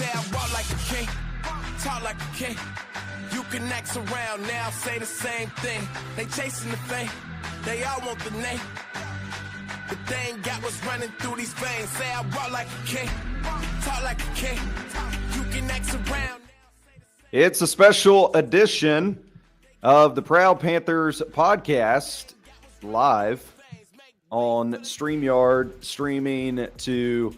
Say I walk like a king, talk like a king. You can act around now, say the same thing. They chasing the fame, they all want the name. But they ain't got what's running through these veins. Say I walk like a king, talk like a king. You can act around. It's a special edition of the Proud Panthers podcast, live on StreamYard, streaming to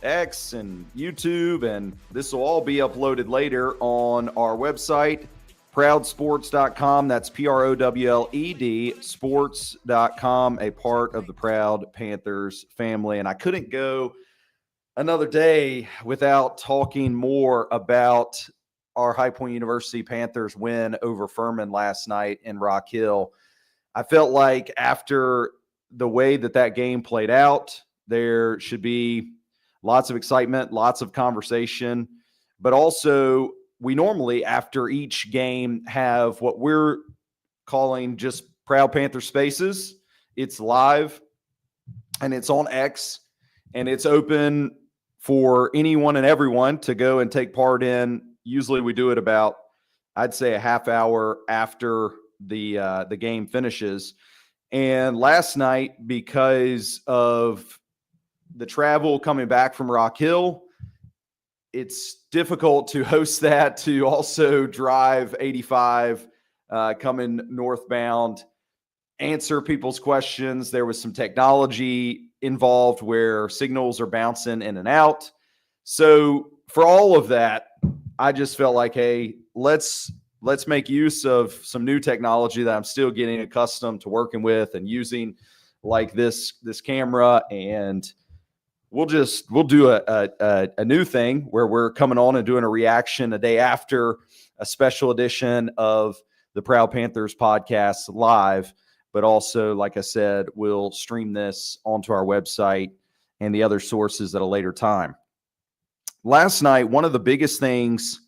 X and YouTube, and this will all be uploaded later on our website, ProwledSports.com. That's PROWLED sports.com, a part of the Proud Panthers family. And I couldn't go another day without talking more about our High Point University Panthers win over Furman last night in Rock Hill. I felt like after the way that game played out, there should be lots of excitement, lots of conversation, but also we normally, after each game, have what we're calling just Proud Panther Spaces. It's live, and it's on X, and it's open for anyone and everyone to go and take part in. Usually we do it about, I'd say, a half hour after the game finishes. And last night, because of the travel coming back from Rock Hill, it's difficult to host that, to also drive 85 coming northbound, answer people's questions. There was some technology involved where signals are bouncing in and out. So for all of that, I just felt like, hey, let's make use of some new technology that I'm still getting accustomed to working with and using, like this camera, and we'll do a new thing where we're coming on and doing a reaction a day after a special edition of the Proud Panthers podcast live. But also, like I said, we'll stream this onto our website and the other sources at a later time. Last night, one of the biggest things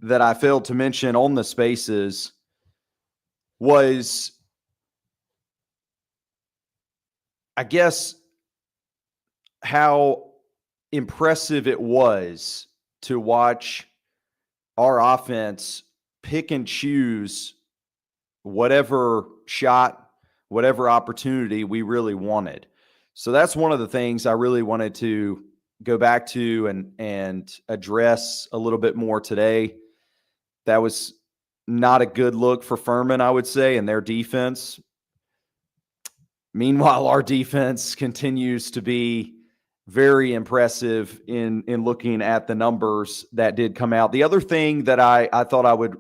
that I failed to mention on the spaces was, I guess, how impressive it was to watch our offense pick and choose whatever shot, whatever opportunity we really wanted. So that's one of the things I really wanted to go back to and address a little bit more today. That was not a good look for Furman, I would say, and their defense. Meanwhile, our defense continues to be very impressive in looking at the numbers that did come out. The other thing that I thought I would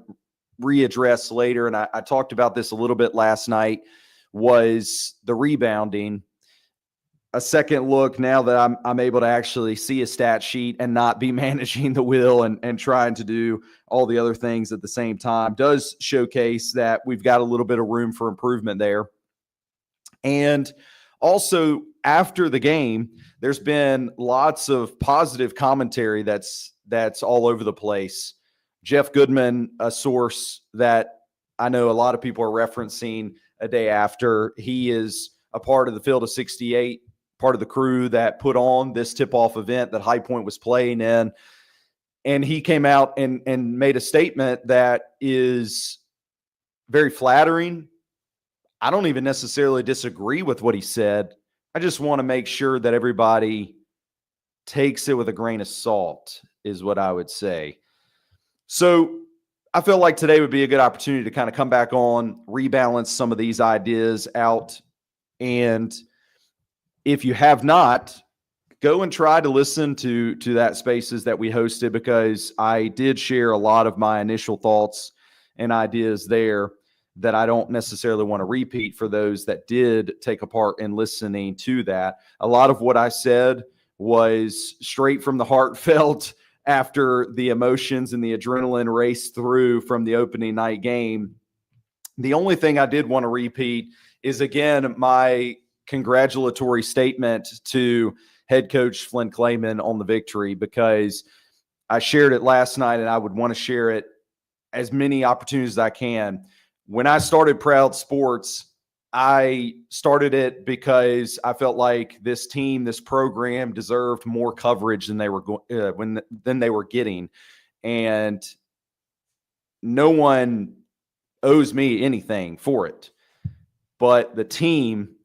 readdress later, and I talked about this a little bit last night, was the rebounding. A second look, now that I'm able to actually see a stat sheet and not be managing the wheel and trying to do all the other things at the same time, does showcase that we've got a little bit of room for improvement there. And also, after the game, there's been lots of positive commentary that's all over the place. Jeff Goodman, a source that I know a lot of people are referencing a day after, he is a part of the Field of 68, part of the crew that put on this tip-off event that High Point was playing in. And he came out and made a statement that is very flattering. I don't even necessarily disagree with what he said. I just want to make sure that everybody takes it with a grain of salt, is what I would say. So I feel like today would be a good opportunity to kind of come back on, rebalance some of these ideas out. And if you have not, go and try to listen to that spaces that we hosted, because I did share a lot of my initial thoughts and ideas there that I don't necessarily want to repeat for those that did take a part in listening to that. A lot of what I said was straight from the heartfelt after the emotions and the adrenaline raced through from the opening night game. The only thing I did want to repeat is, again, my congratulatory statement to head coach Flynn Clayman on the victory, because I shared it last night and I would want to share it as many opportunities as I can. When I started Proud Sports, I started it because I felt like this team, this program deserved more coverage than they were than they were getting. And no one owes me anything for it. But the team,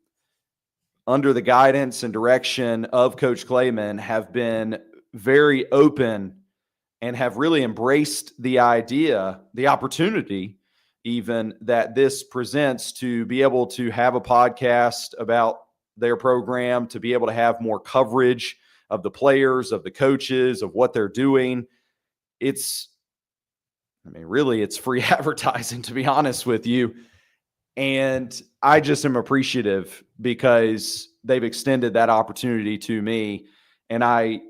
under the guidance and direction of Coach Clayman, have been very open and have really embraced the idea, the opportunity even, that this presents to be able to have a podcast about their program, to be able to have more coverage of the players, of the coaches, of what they're doing. Really, it's free advertising, to be honest with you. And I just am appreciative because they've extended that opportunity to me. And I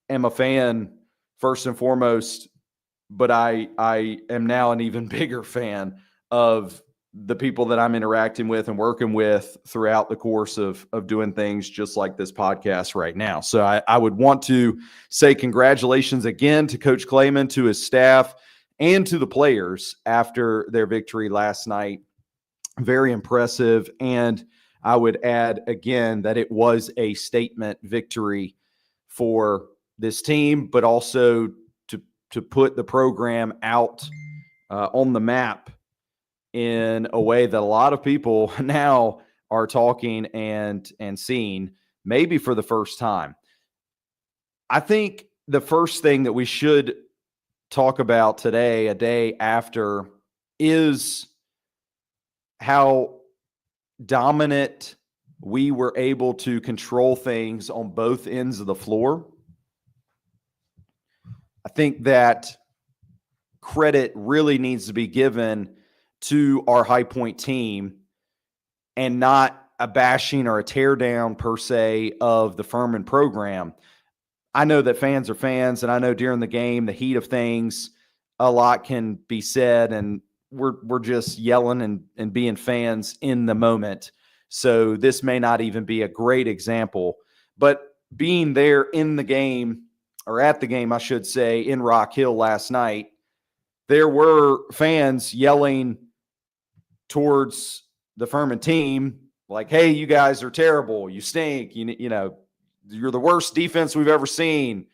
am a fan first and foremost, but I am now an even bigger fan of the people that I'm interacting with and working with throughout the course of doing things just like this podcast right now. So I would want to say congratulations again to Coach Clayman, to his staff, and to the players after their victory last night. Very impressive. And I would add again that it was a statement victory for this team, but also to put the program out on the map in a way that a lot of people now are talking and seeing, maybe for the first time. I think the first thing that we should talk about today, a day after, is how dominant we were able to control things on both ends of the floor. I think that credit really needs to be given to our High Point team, and not a bashing or a tear down per se of the Furman program. I know that fans are fans, and I know during the game, the heat of things, a lot can be said, and we're just yelling and being fans in the moment. So this may not even be a great example, but being there in the game, or at the game, I should say, in Rock Hill last night, there were fans yelling towards the Furman team like, hey, you guys are terrible. You stink. You know, you're the worst defense we've ever seen.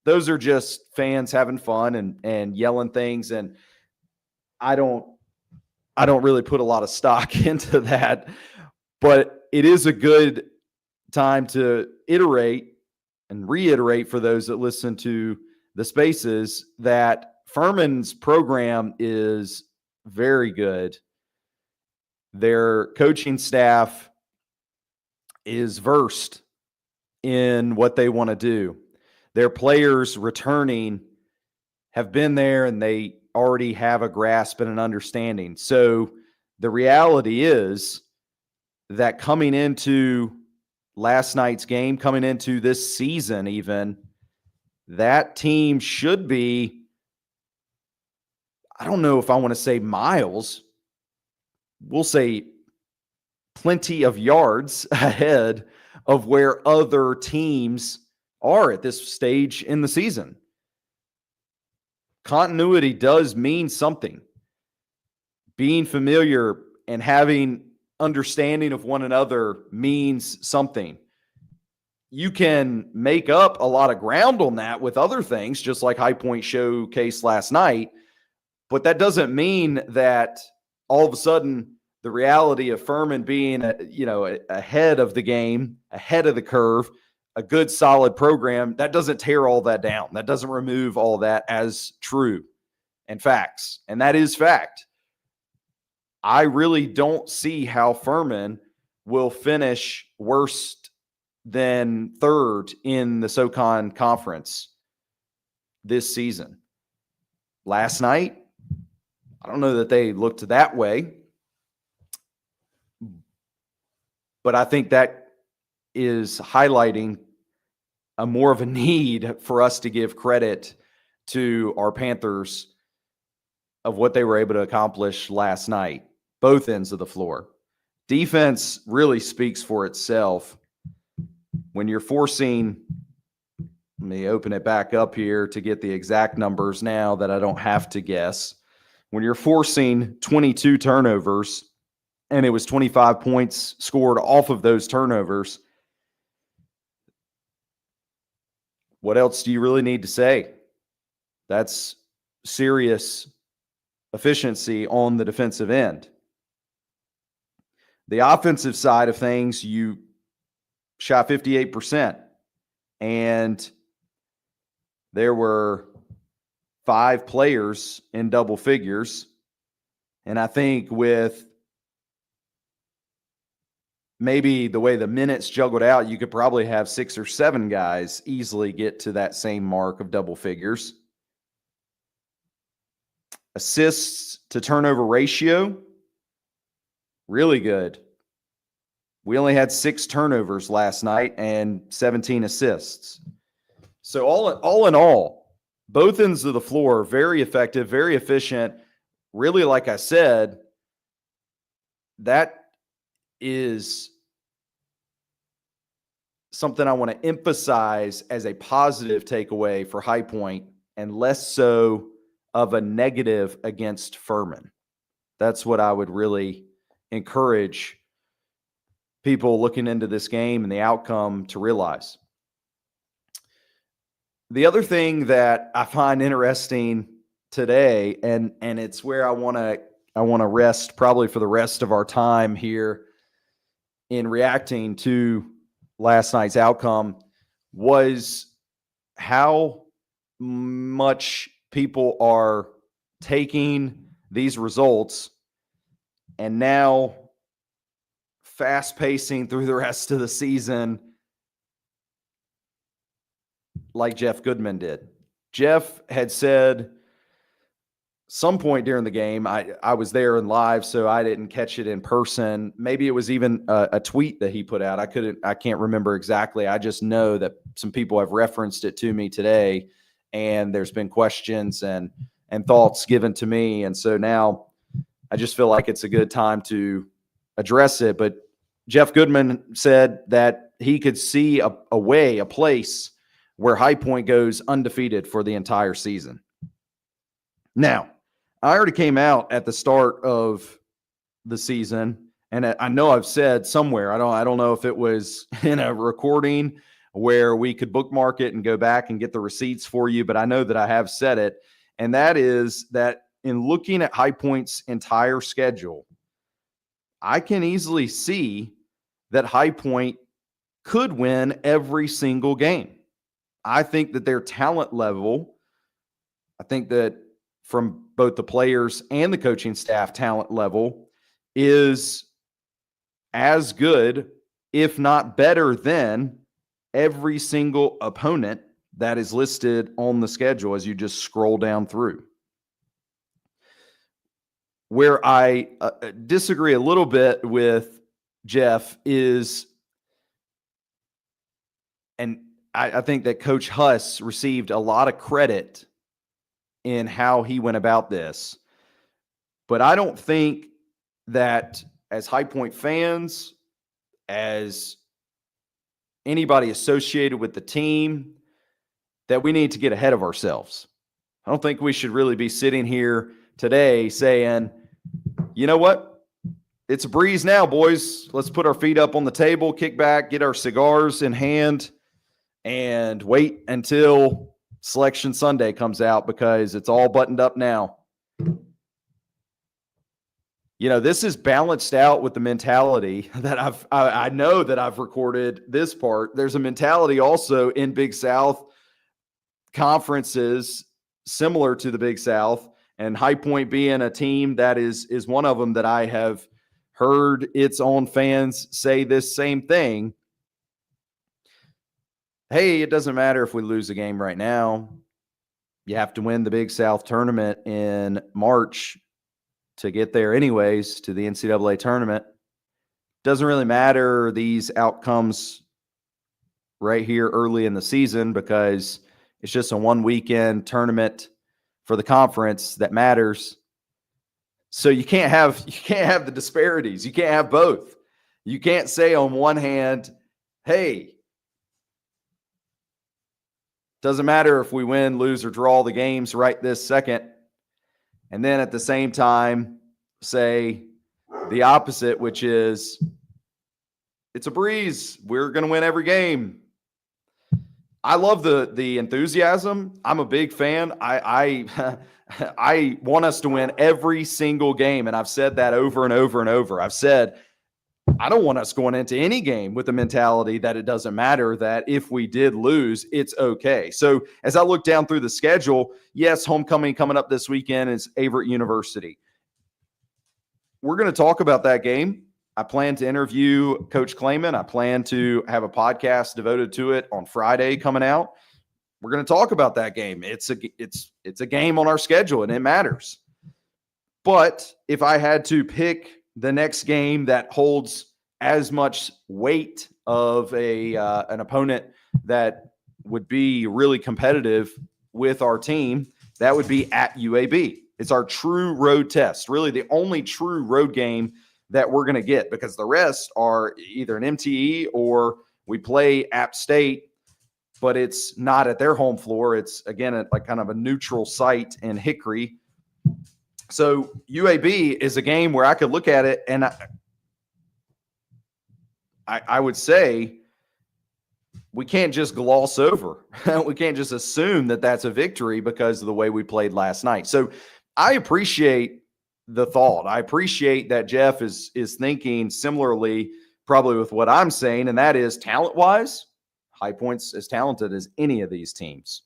Those are just fans having fun and yelling things. And I don't really put a lot of stock into that, but it is a good time to iterate and reiterate for those that listen to the spaces that Furman's program is very good. Their coaching staff is versed in what they want to do. Their players returning have been there, and they already have a grasp and an understanding. So the reality is that coming into last night's game, coming into this season even, that team should be, I don't know if I want to say miles, we'll say plenty of yards ahead of where other teams are at this stage in the season. Continuity does mean something. Being familiar and having understanding of one another means something. You can make up a lot of ground on that with other things, just like High Point showcased last night, but that doesn't mean that all of a sudden the reality of Furman being ahead of the game, ahead of the curve, a good solid program, that doesn't tear all that down. That doesn't remove all that as true and facts. And that is fact. I really don't see how Furman will finish worse than third in the SoCon Conference this season. Last night, I don't know that they looked that way, but I think that is highlighting a more of a need for us to give credit to our Panthers of what they were able to accomplish last night, both ends of the floor. Defense really speaks for itself. When you're forcing, let me open it back up here to get the exact numbers now that I don't have to guess. When you're forcing 22 turnovers and it was 25 points scored off of those turnovers. What else do you really need to say? That's serious efficiency on the defensive end. The offensive side of things, you shot 58%, and there were 5 players in double figures. And I think with maybe the way the minutes juggled out, you could probably have 6 or 7 guys easily get to that same mark of double figures. Assists to turnover ratio, really good. We only had 6 turnovers last night and 17 assists. So all in all, both ends of the floor, very effective, very efficient. Really, like I said, that is something I want to emphasize as a positive takeaway for High Point and less so of a negative against Furman. That's what I would really encourage people looking into this game and the outcome to realize. The other thing that I find interesting today, and it's where I want to rest probably for the rest of our time here in reacting to last night's outcome, was how much people are taking these results and now fast pacing through the rest of the season like Jeff Goodman did. Jeff had said some point during the game, I was there in live, so I didn't catch it in person. Maybe it was even a tweet that he put out. I can't remember exactly. I just know that some people have referenced it to me today, and there's been questions and thoughts given to me. And so now I just feel like it's a good time to address it. But Jeff Goodman said that he could see a place where High Point goes undefeated for the entire season. Now, I already came out at the start of the season, and I know I've said somewhere, I don't know if it was in a recording where we could bookmark it and go back and get the receipts for you, but I know that I have said it, and that is that in looking at High Point's entire schedule, I can easily see that High Point could win every single game. I think that their talent level, I think that from both the players and the coaching staff talent level, is as good, if not better than every single opponent that is listed on the schedule as you just scroll down through. Where I disagree a little bit with Jeff is, and I think that Coach Huss received a lot of credit in how he went about this. But I don't think that as High Point fans, as anybody associated with the team, that we need to get ahead of ourselves. I don't think we should really be sitting here today saying, you know what? It's a breeze now, boys. Let's put our feet up on the table, kick back, get our cigars in hand, and wait until Selection Sunday comes out because it's all buttoned up now. You know, this is balanced out with the mentality that I know that I've recorded this part. There's a mentality also in Big South conferences similar to the Big South, and High Point being a team that is one of them that I have heard its own fans say this same thing. Hey, it doesn't matter if we lose a game right now. You have to win the Big South tournament in March to get there anyways, to the NCAA tournament. Doesn't really matter these outcomes right here early in the season because it's just a one-weekend tournament for the conference that matters. So you can't have the disparities. You can't have both. You can't say on one hand, hey, doesn't matter if we win, lose, or draw the games right this second. And then at the same time, say the opposite, which is it's a breeze. We're going to win every game. I love the enthusiasm. I'm a big fan. I I want us to win every single game, and I've said that over and over and over. I've said I don't want us going into any game with the mentality that it doesn't matter, that if we did lose, it's okay. So as I look down through the schedule, yes, homecoming coming up this weekend is Averett University. We're going to talk about that game. I plan to interview Coach Klayman. I plan to have a podcast devoted to it on Friday coming out. We're going to talk about that game. It's a game on our schedule, and it matters. But if I had to pick the next game that holds as much weight of an opponent that would be really competitive with our team, that would be at UAB. It's our true road test, really the only true road game that we're going to get, because the rest are either an MTE or we play App State, but it's not at their home floor. It's, again, at like kind of a neutral site in Hickory. So UAB is a game where I could look at it and I would say we can't just gloss over. We can't just assume that that's a victory because of the way we played last night. So I appreciate the thought. I appreciate that Jeff is thinking similarly, probably with what I'm saying, and that is talent-wise, High Point's as talented as any of these teams.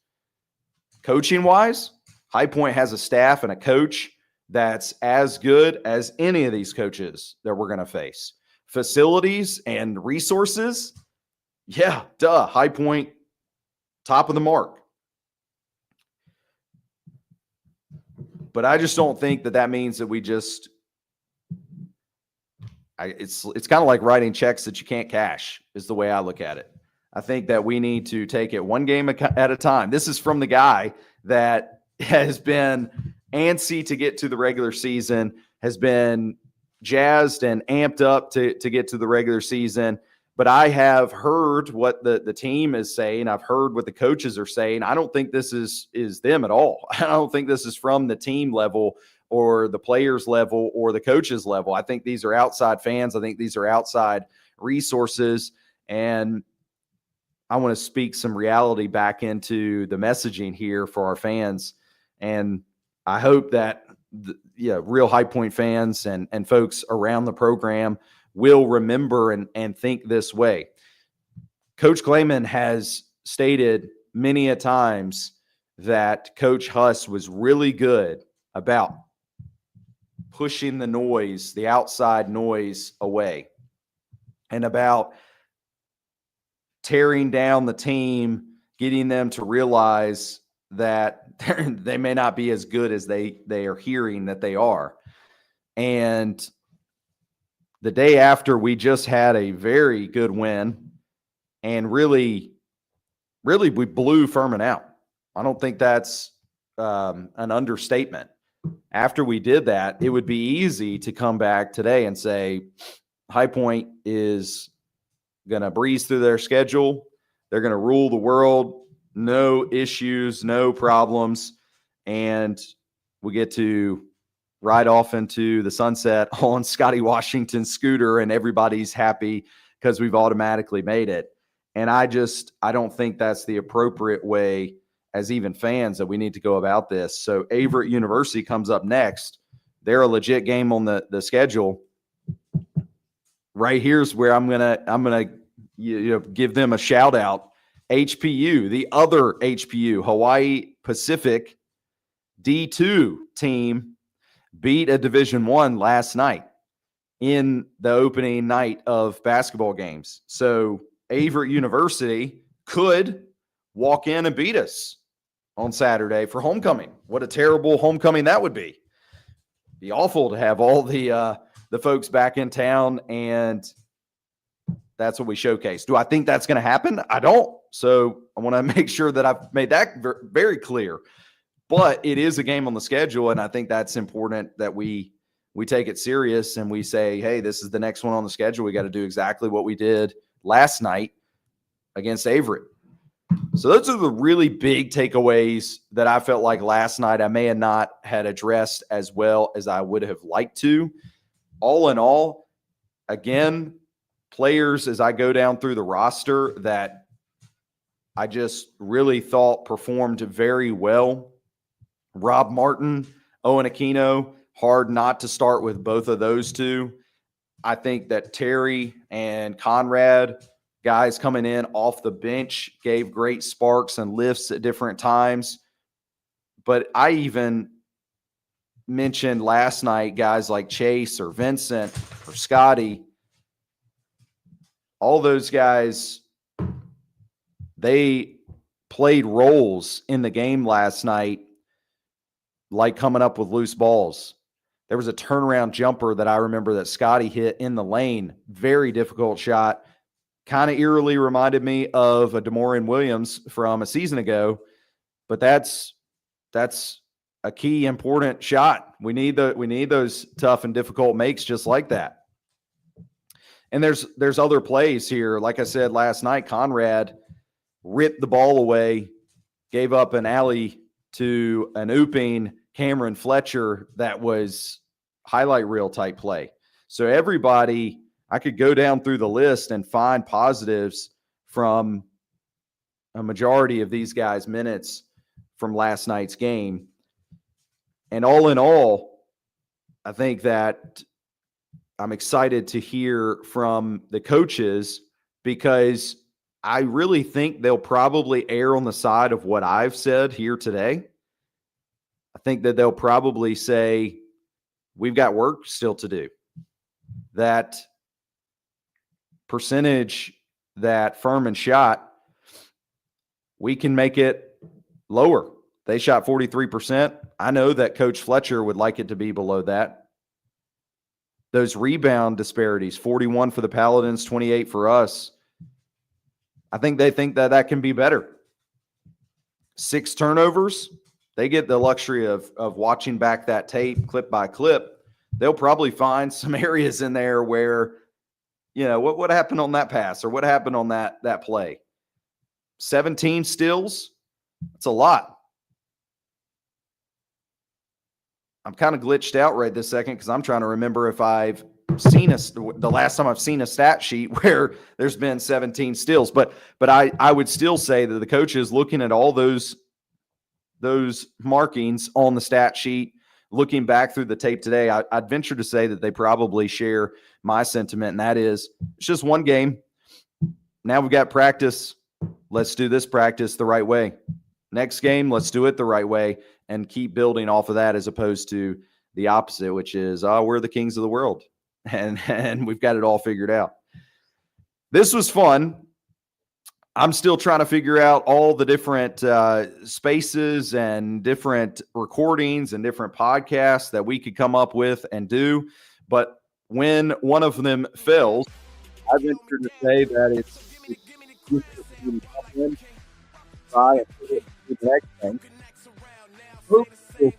Coaching-wise, High Point has a staff and a coach that's as good as any of these coaches that we're going to face. Facilities and resources, yeah, duh, High Point, top of the mark. But I just don't think that means that we just it's kind of like writing checks that you can't cash is the way I look at it. I think that we need to take it one game at a time. This is from the guy that has been antsy to get to the regular season, has been jazzed and amped up to get to the regular season. But I have heard what the team is saying. I've heard what the coaches are saying. I don't think this is them at all. I don't think this is from the team level or the players level or the coaches level. I think these are outside fans. I think these are outside resources. And I want to speak some reality back into the messaging here for our fans. And I hope that real High Point fans and folks around the program will remember and think this way. Coach Klayman has stated many a times that Coach Huss was really good about pushing the noise, the outside noise away, and about tearing down the team, getting them to realize that they may not be as good as they are hearing that they are. And the day after, we just had a very good win, and really we blew Furman out. I don't think that's an understatement. After we did that, it would be easy to come back today and say High Point is going to breeze through their schedule. They're going to rule the world. No issues, no problems. And we get to ride off into the sunset on Scotty Washington's scooter, and everybody's happy because we've automatically made it. And I don't think that's the appropriate way as even fans that we need to go about this. So Averett University comes up next. They're a legit game on the schedule. Right here's where I'm gonna give them a shout out. HPU, the other HPU, Hawaii Pacific D2 team, beat a Division I last night in the opening night of basketball games. So Averett University could walk in and beat us on Saturday for homecoming. What a terrible homecoming that would be. Be awful to have all the folks back in town, and that's what we showcase. Do I think that's going to happen? I don't. So I want to make sure that I've made that very clear. But it is a game on the schedule, and I think that's important that we take it serious and we say, hey, this is the next one on the schedule. We got to do exactly what we did last night against Averett. So those are the really big takeaways that I felt like last night I may have not had addressed as well as I would have liked to. all in all, again, players as I go down through the roster that I just really thought performed very well. Rob Martin, Owen Aquino, hard not to start with both of those two. I think that Terry and Conrad, guys coming in off the bench, gave great sparks and lifts at different times. But I even mentioned last night guys like Chase or Vincent or Scotty. All those guys, they played roles in the game last night, like coming up with loose balls. There was a turnaround jumper that I remember that Scotty hit in the lane. Very difficult shot. Kind of eerily reminded me of a DeMaurian Williams from a season ago, but that's a key important shot. We need those tough and difficult makes just like that. And there's other plays here. Like I said last night, Conrad ripped the ball away, gave up an alley to an ooping Cameron Fletcher that was highlight reel type play. So everybody, I could go down through the list and find positives from a majority of these guys' minutes from last night's game. And all in all, I think that I'm excited to hear from the coaches because I really think they'll probably err on the side of what I've said here today. I think that they'll probably say, we've got work still to do. That percentage that Furman shot, we can make it lower. They shot 43%. I know that Coach Fletcher would like it to be below that. Those rebound disparities, 41 for the Paladins, 28 for us. I think they think that that can be better. 6 turnovers. They get the luxury of watching back that tape clip by clip. They'll probably find some areas in there where, you know, what happened on that pass or what happened on that play. 17 steals. That's a lot. I'm kind of glitched out right this second because I'm trying to remember if I've seen the last time I've seen a stat sheet where there's been 17 steals. But I would still say that the coach is looking at all those markings on the stat sheet, looking back through the tape today. I'd venture to say that they probably share my sentiment, and that is it's just one game. Now we've got practice. Let's do this practice the right way. Next game, let's do it the right way and keep building off of that as opposed to the opposite, which is, we're the kings of the world and we've got it all figured out. This was fun. I'm still trying to figure out all the different spaces and different recordings and different podcasts that we could come up with and do. But when one of them fails, I venture to say that it's try and put it to the next thing.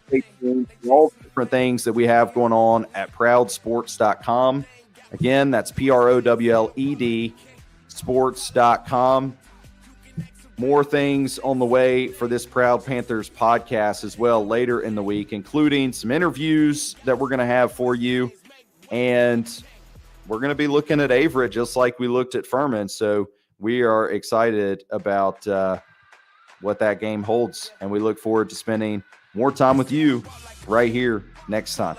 Stay tuned to all the different things that we have going on at prowledsports.com. Again, that's PROWLED sports.com. More things on the way for this Proud Panthers podcast as well later in the week, including some interviews that we're going to have for you. And we're going to be looking at Averett just like we looked at Furman. So we are excited about what that game holds. And we look forward to spending more time with you right here next time.